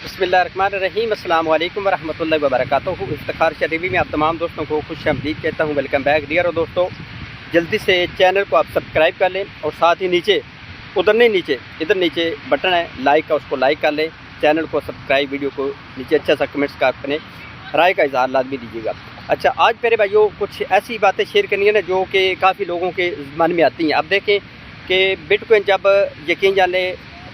बिस्मिल्लाहिर्रहमानिर्रहीम अस्सलाम वालेकुम वरहमतुल्लाहि वबरकातुहू। इफ्तिखार टीवी में आप तमाम दोस्तों को खुश आमदीद कहता हूँ। Welcome back dear. और दोस्तों, जल्दी से चैनल को आप सब्सक्राइब कर लें और साथ ही इधर नीचे बटन है लाइक का, उसको लाइक कर लें। चैनल को सब्सक्राइब, वीडियो को नीचे अच्छा सा कमेंट्स का अपने राय का इजहार लाजमी दीजिएगा। अच्छा, आज मेरे भाइयों कुछ ऐसी बातें शेयर करनी है ना जो कि काफ़ी लोगों के मन में आती हैं। अब देखें कि बिटकॉइन जब यकीन जाने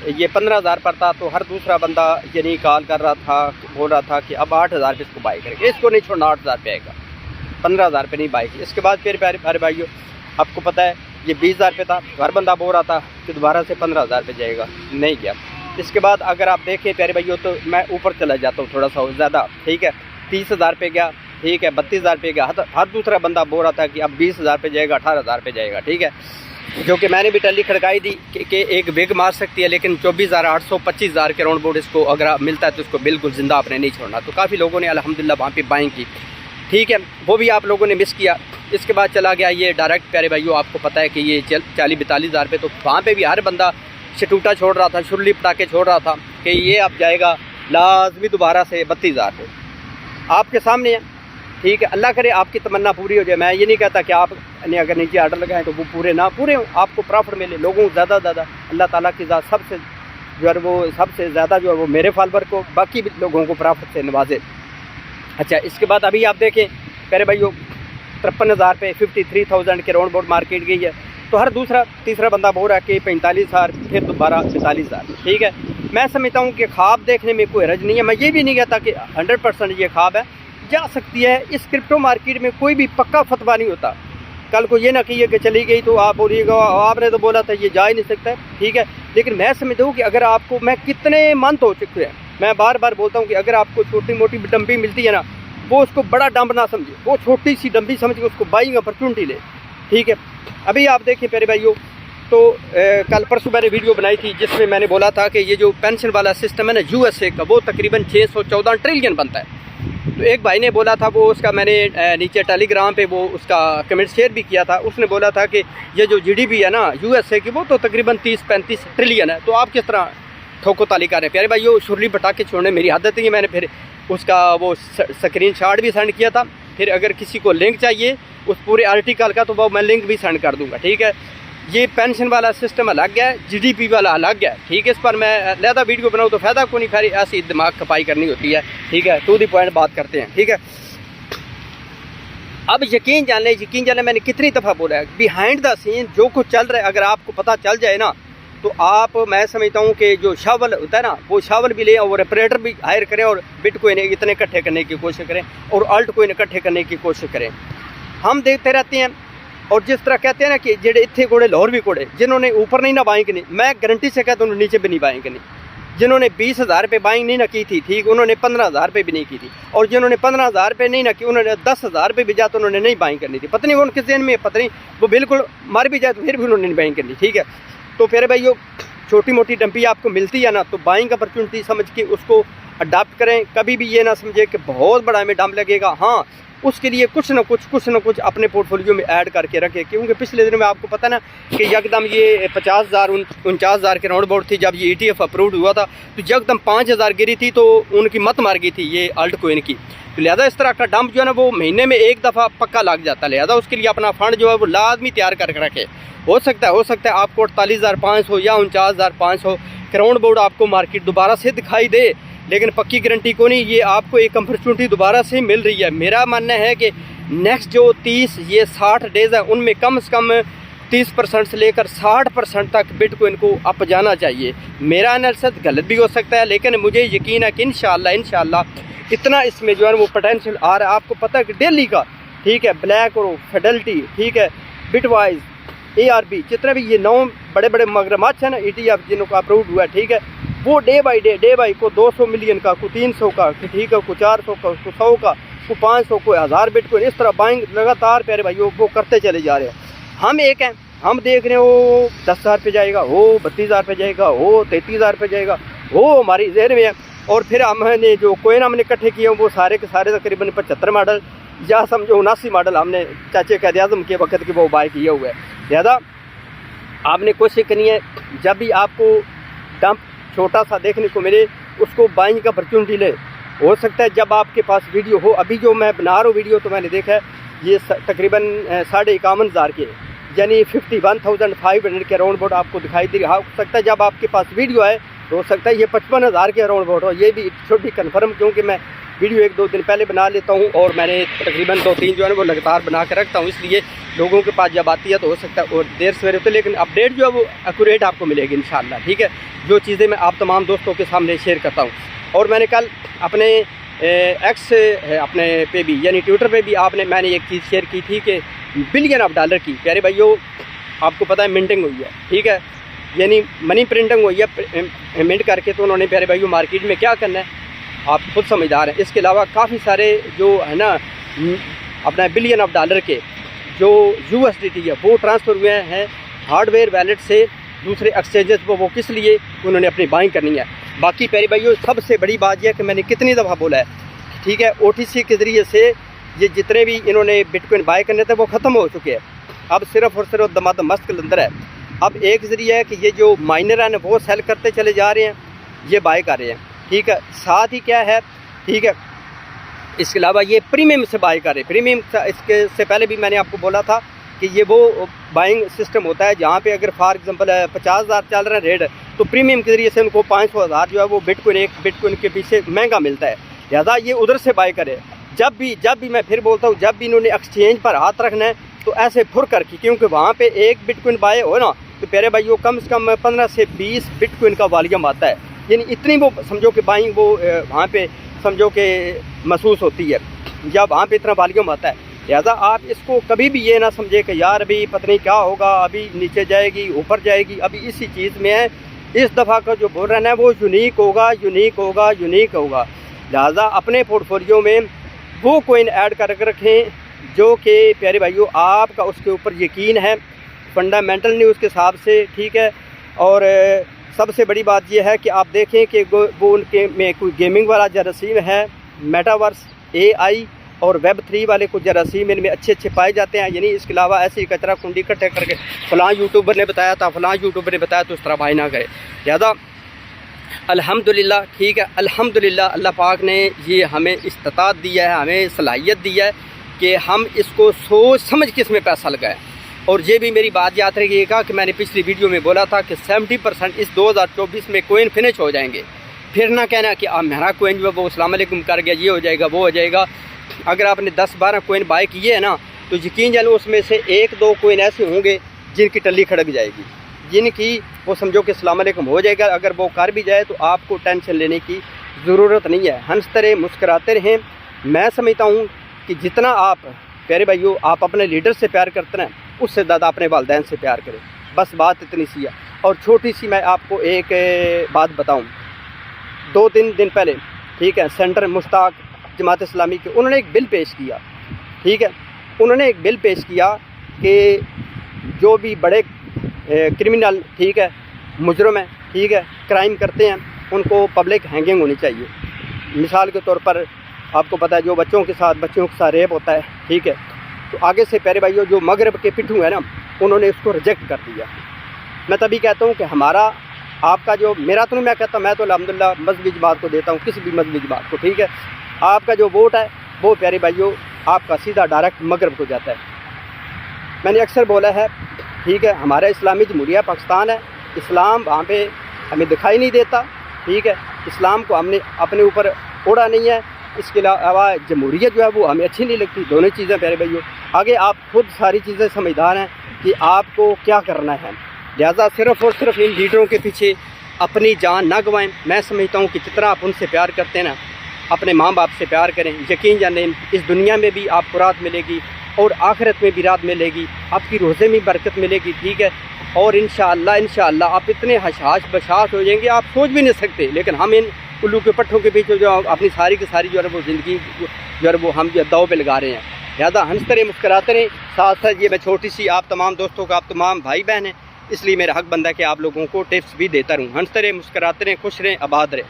ये 15,000 पर था तो हर दूसरा बंदा यानी कॉल कर रहा था, बोल रहा था कि अब 8,000 पे इसको बाई करेंगे, इसको नहीं छोड़ना, 8,000 पे आएगा, 15,000 पे नहीं बाई। इसके बाद फिर प्यारे भाइयों आपको पता है ये 20,000 पे था तो हर बंदा बोल रहा था कि दोबारा से 15,000 पे जाएगा, नहीं गया। इसके बाद अगर आप देखें प्यारे भाइयों तो मैं ऊपर चला जाता हूँ थोड़ा सा ज़्यादा, ठीक है, 30,000 पे गया, ठीक है, 32,000 पे गया। हर दूसरा बंदा बोल रहा था कि अब 20,000 पे जाएगा, 18,000 पे जाएगा, ठीक है। जो कि मैंने भी टल्ली खड़काई दी कि एक बिग मार सकती है, लेकिन 24,800 25,000 के राउंड बोर्ड इसको अगर मिलता है तो उसको बिल्कुल ज़िंदा आपने नहीं छोड़ना। तो काफ़ी लोगों ने अल्हम्दुलिल्लाह वहाँ पे बाइंग की, ठीक है, वो भी आप लोगों ने मिस किया। इसके बाद चला गया ये डायरेक्ट प्यारे भाइयों, आपको पता है कि ये 40-42,000 पे, तो वहाँ पे भी हर बंदा शटूटा छोड़ रहा था, शुरली पटाके छोड़ रहा था कि ये अब जाएगा लाजमी दोबारा से 32,000 पे। आपके सामने है, ठीक है, अल्लाह करे आपकी तमन्ना पूरी हो जाए। मैं ये नहीं कहता कि आपने अगर नीचे आर्डर लगाएं तो वो पूरे ना पूरे हों, आपको प्रॉफिट मिले, लोगों को ज़्यादा अल्लाह ताला की ज़ात सबसे जो है वो सबसे ज़्यादा जो है वो मेरे फॉलोवर को, बाकी भी लोगों को प्रॉफिट से नवाजे। अच्छा, इसके बाद अभी आप देखें प्यारे भाइयों 53,000 पे 53,000 के राउंड बोर्ड मार्केट गई है, तो हर दूसरा तीसरा बंदा बोल रहा है कि 45,000, फिर दोबारा 45,000, ठीक है। मैं समझता हूँ कि ख्वाब देखने में कोई हर्ज नहीं है। मैं ये भी नहीं कहता कि 100% ये ख्वाब है, जा सकती है। इस क्रिप्टो मार्केट में कोई भी पक्का फतवा नहीं होता। कल को ये ना कहिए कि चली गई तो आप बोलिएगा आपने तो बोला था, ये जा ही नहीं सकता है, ठीक है। लेकिन मैं समझता हूँ कि अगर आपको, मैं कितने मंथ हो चुके हैं, मैं बार बार बोलता हूँ कि अगर आपको छोटी मोटी डंपी मिलती है ना, वो उसको बड़ा डंप ना समझे, वो छोटी सी डंपी समझ के उसको बाइंग अपॉर्चुनिटी ले, ठीक है। अभी आप देखिए प्यारे भाइयों, तो कल परसों मैंने वीडियो बनाई थी जिसमें मैंने बोला था कि ये जो पेंशन वाला सिस्टम है ना USA का, वो तकरीबन 614 ट्रिलियन बनता है। तो एक भाई ने बोला था, वो उसका मैंने नीचे टेलीग्राम पे वो उसका कमेंट शेयर भी किया था, उसने बोला था कि ये जो GDP है ना USA की, वो तो तकरीबन 30-35 ट्रिलियन है। तो आप किस तरह ठोको ताली कर रहे हैं प्यारे भाइयों। शुरली पटाखे छोड़ने मेरी आदत है, मैंने फिर उसका वो स्क्रीन शॉट भी सेंड किया था। फिर अगर किसी को लिंक चाहिए उस पूरे आर्टिकल का तो वो मैं लिंक भी सेंड कर दूँगा, ठीक है। ये पेंशन वाला सिस्टम अलग है, GDP वाला अलग है, ठीक है। इस पर मैं ज़्यादा वीडियो बनाऊँ तो फ़ायदा को नहीं, फिर ऐसी दिमाग खपाई करनी होती है, ठीक है। टू द पॉइंट बात करते हैं, ठीक है। अब यकीन जाने मैंने कितनी दफ़ा बोला है, बिहाइंड द सीन जो कुछ चल रहा है अगर आपको पता चल जाए ना, तो आप, मैं समझता हूँ कि जो शावल होता है ना, वो शावल भी लें और ऑपरेटर भी हायर करें और बिटकॉइन इतने इकट्ठे करने की कोशिश करें और अल्ट कोइन इकट्ठे करने की कोशिश करें। हम देखते रहते हैं, और जिस तरह कहते हैं ना कि जेडे इतने कोड़े लाहौर भी कोड़े, जिन्होंने ऊपर नहीं ना बाइंग नहीं, मैं गारंटी से कहता हूँ नीचे भी नहीं बाइंग नहीं। जिन्होंने 20,000 पे बाइंग नहीं ना की थी, ठीक, उन्होंने 15,000 पे भी नहीं की थी। और जिन्होंने 15,000 पे नहीं ना की, उन्होंने 10,000 पे भी जा तो उन्होंने नहीं बाइंग करनी थी। पता नहीं उनके ज़हन में, पता नहीं वो बिल्कुल मर भी जाए तो फिर भी उन्होंने नहीं बाइंग करनी, ठीक है। तो फिर भाइयों छोटी मोटी डंपी आपको मिलती है ना, तो बाइंग अपॉर्चुनिटी समझ के उसको अडाप्ट करें। कभी भी ये ना समझे कि बहुत बड़ा हमें डंप लगेगा, हाँ, उसके लिए कुछ ना कुछ अपने पोर्टफोलियो में ऐड करके रखें। क्योंकि पिछले दिनों में आपको पता ना कि यकदम ये 50,000 49,000 के राउंड बोर्ड थी, जब ये ETF अप्रूव्ड हुआ था तो यकदम 5,000 गिरी थी, तो उनकी मत मार गई थी ये अल्ट कोइन की। तो लिहाजा इस तरह का डंप जो है ना वो महीने में एक दफ़ा पक्का लग जाता है। लिहाजा उसके लिए अपना फंड जो है वो लाजमी तैयार करके रखें। हो सकता है आपको 48,500 या 49,500 के राउंड बोर्ड आपको मार्केट दोबारा से दिखाई दे, लेकिन पक्की गारंटी को नहीं, ये आपको एक अपॉर्चुनिटी दोबारा से मिल रही है। मेरा मानना है कि नेक्स्ट जो 60 डेज़ है उनमें कम से कम 30% से लेकर 60% तक बिटकॉइन को अप जाना चाहिए। मेरा एनालिसिस गलत भी हो सकता है, लेकिन मुझे यकीन है कि इंशाल्लाह इतना इसमें जो है वो पोटेंशियल आ रहा है। आपको पता है कि डेली का, ठीक है, ब्लैक और फिडेलिटी, ठीक है, बिटवाइज, ARB, जितने भी ये 9 बड़े बड़े मगरमच्छ है ना ETF जिनको अप्रूव हुआ है, ठीक है, वो डे बाई को 200 मिलियन का, को 300 का, ठीक है, को 400 का, को 100 का, को 500, को 1000 बिटकॉइन, इस तरह बाइंग लगातार प्यारे भाइयों वो करते चले जा रहे हैं। हम एक हैं, हम देख रहे हैं वो 10,000 पे जाएगा, हो 32,000 पे जाएगा, हो 33,000 पे जाएगा, वो हमारी जहन में है। और फिर हमने जो कोइन हमने इकट्ठे किए वो सारे के सारे तकरीबन 75 मॉडल या समझो 79 मॉडल हमने चाचे कायद आज़म के वक्त के वो बाय किए हुए हैं। लिहाजा आपने कोशिश करनी है जब भी आपको डंप छोटा सा देखने को मिले उसको बाइंग का अपॉर्चुनिटी ले। हो सकता है जब आपके पास वीडियो हो, अभी जो मैं बना रहा हूँ वीडियो तो मैंने देखा है ये तकरीबन 51,500 के, यानी 51,500 के अराउंड बोट आपको दिखाई दे रहा। हो सकता है जब आपके पास वीडियो आए तो हो सकता है ये 55,000 के अराउंड बोट हो। ये भी छोटी कन्फर्म, क्योंकि मैं वीडियो 1-2 दिन पहले बना लेता हूँ और मैंने तकरीबन 2-3 जो है वो लगातार बना कर रखता हूँ, इसलिए लोगों के पास जब आती है तो हो सकता है और देर सवेरे होती है, लेकिन अपडेट जो है वो एक्यूरेट आपको मिलेगी इंशाल्लाह। ठीक है, जो चीज़ें मैं आप तमाम दोस्तों के सामने शेयर करता हूँ। और मैंने कल अपने एक्स अपने पे भी यानी ट्विटर पे भी मैंने एक चीज़ शेयर की थी कि बिलियन ऑफ डॉलर की प्यारे भाइयों आपको पता है मिंटिंग हुई है। ठीक है, यानी मनी प्रिंटिंग हुई है मिंट करके। तो उन्होंने प्यारे भाइयों मार्केट में क्या करना है आप खुद समझदार हैं। इसके अलावा काफ़ी सारे जो है ना अपना बिलियन ऑफ डॉलर के जो USDT है वो ट्रांसफ़र हुए हैं हार्डवेयर वैलेट से दूसरे एक्सचेंजेस पर। वो किस लिए? उन्होंने अपनी बाइंग करनी है। बाकी प्यारे भाइयों सबसे बड़ी बात यह है कि मैंने कितनी दफ़ा बोला है, ठीक है, OTC के ज़रिए से ये जितने भी इन्होंने बिटकॉइन बाय करने थे वो ख़त्म हो चुके हैं। अब सिर्फ और सिर्फ दमादम मस्त के अंदर है। अब एक ज़रिया है कि ये जो माइनर हैं वो सेल करते चले जा रहे हैं, ये बाय कर रहे हैं। ठीक है, साथ ही क्या है, ठीक है, इसके अलावा ये प्रीमियम से बाय कर रहे हैं। प्रीमियम इसके से पहले भी मैंने आपको बोला था कि ये वो बाइंग सिस्टम होता है जहाँ पे अगर फॉर एग्जांपल 50,000 चल रहा है रेट, तो प्रीमियम के ज़रिए से उनको 500,000 जो है वो एक बिटकॉइन के पीछे महंगा मिलता है, लिहाजा ये उधर से बाय करे। जब भी मैं फिर बोलता हूँ, जब भी इन्होंने एक्सचेंज पर हाथ रखना है तो ऐसे फुर करके, क्योंकि वहाँ पे एक बिटकॉइन बाय हो ना तो प्यारे भाइयों कम से कम 15 से 20 बिटकॉइन का वॉल्यूम आता है। यानी इतनी वो समझो कि बाइंग वो वहाँ पे समझो कि महसूस होती है जब वहाँ पे इतना वॉल्यूम आता है। लिहाजा आप इसको कभी भी ये ना समझे कि यार अभी पता नहीं क्या होगा, अभी नीचे जाएगी ऊपर जाएगी, अभी इसी चीज़ में है। इस दफ़ा का जो बोल रहा है वो यूनिक होगा। लिहाजा अपने पोर्टफोलियो में वो कोइन ऐड करके रखें जो कि प्यारे भाइयों आपका उसके ऊपर यकीन है फंडामेंटल न्यूज़ के हिसाब से। ठीक है, और सबसे बड़ी बात यह है कि आप देखें कि वो उनके में कोई गेमिंग वाला जरासीम है, मेटावर्स, AI और Web3 वाले कुछ जरासीम इनमें अच्छे पाए जाते हैं। यानी इसके अलावा ऐसी कचरा कुंडी इकट्ठे करके फ़लाँ यूट्यूबर ने बताया था, तो इस तरह भाई ना करे। लिहाजा अल्हम्दुलिल्लाह, ठीक है, अल्हम्दुलिल्लाह अल्लाह पाक ने ये हमें इस्तात दिया है, हमें सलाहियत दी है कि हम इसको सोच समझ के इसमें पैसा लगाएं। और ये भी मेरी बात याद रखिएगा कि मैंने पिछली वीडियो में बोला था कि 70% इस 2024 में कोइन फिनिश हो जाएंगे। फिर ना कहना कि मेरा कोइन जो है वो अस्सलाम वालेकुम कर गया, ये हो जाएगा वो हो जाएगा। अगर आपने 10-12 कोइन बाय किए हैं ना तो यकीन जानो उसमें से 1-2 कोइन ऐसे होंगे जिनकी टल्ली खड़क जाएगी, जिनकी वो समझो कि अस्सलाम वालेकुम हो जाएगा। अगर वो कर भी जाए तो आपको टेंशन लेने की ज़रूरत नहीं है। हंसते रहें, मुस्कुराते रहें। मैं समझता हूँ कि जितना आप प्यारे भाइयों आप अपने लीडर से प्यार करते हैं उससे ज़्यादा अपने वालिदैन से प्यार करें। बस बात इतनी सी है। और छोटी सी मैं आपको एक बात बताऊं, 2-3 दिन पहले, ठीक है, सेंटर मुश्ताक जमात इस्लामी के उन्होंने एक बिल पेश किया। ठीक है, उन्होंने एक बिल पेश किया कि जो भी बड़े क्रिमिनल, ठीक है, मुजरम हैं, ठीक है, क्राइम करते हैं, उनको पब्लिक हैंगिंग होनी चाहिए। मिसाल के तौर पर आपको पता है जो बच्चों के साथ रेप होता है, ठीक है, तो आगे से प्यारे भाइयों जो मगरब के पिट्ठू है ना उन्होंने उसको रिजेक्ट कर दिया। मैं तभी कहता हूँ कि हमारा आपका जो मेरा तो नहीं, मैं कहता मैं तो अल्हम्दुलिल्लाह मज़हबी जमात को देता हूँ, किसी भी मज़हबी जमात को। ठीक है, आपका जो वोट है वो प्यारे भाइयों आपका सीधा डायरेक्ट मगरब को जाता है। मैंने अक्सर बोला है, ठीक है, हमारा इस्लामी जमहूरिया पाकिस्तान है, इस्लाम वहाँ पे हमें दिखाई नहीं देता। ठीक है, इस्लाम को हमने अपने ऊपर ओढ़ा नहीं है। इसके अलावा जमहूरियत जो है वो हमें अच्छी नहीं लगती। दोनों चीज़ें प्यारे भाइयों, आगे आप खुद सारी चीज़ें समझदार हैं कि आपको क्या करना है। लिहाजा सिर्फ़ और सिर्फ इन लीडरों के पीछे अपनी जान ना गंवाएं। मैं समझता हूँ कि जितना आप उनसे प्यार करते हैं ना, अपने माँ बाप से प्यार करें। यकीन जाने इस दुनिया में भी आपको राहत मिलेगी और आखिरत में भी राहत मिलेगी, आपकी रोज़े में बरकत मिलेगी। ठीक है, और इंशाअल्लाह आप इतने हशाश बशाश हो जाएंगे आप सोच भी नहीं सकते। लेकिन हम इन उल्लू के पट्टों के पीछे जो अपनी सारी की सारी जो है वो ज़िंदगी जो है वो हम जो दाव पे लगा रहे हैं। लिहाजा हंसते रहे, मुस्कुराते रहे। साथ साथ ये मैं छोटी सी आप तमाम दोस्तों को, आप तमाम भाई बहन हैं, इसलिए मेरा हक बनता है कि आप लोगों को टिप्स भी देता रहूँ। हंसते रहे, मुस्कुराते रहें, खुश रहें, आबाद रहें।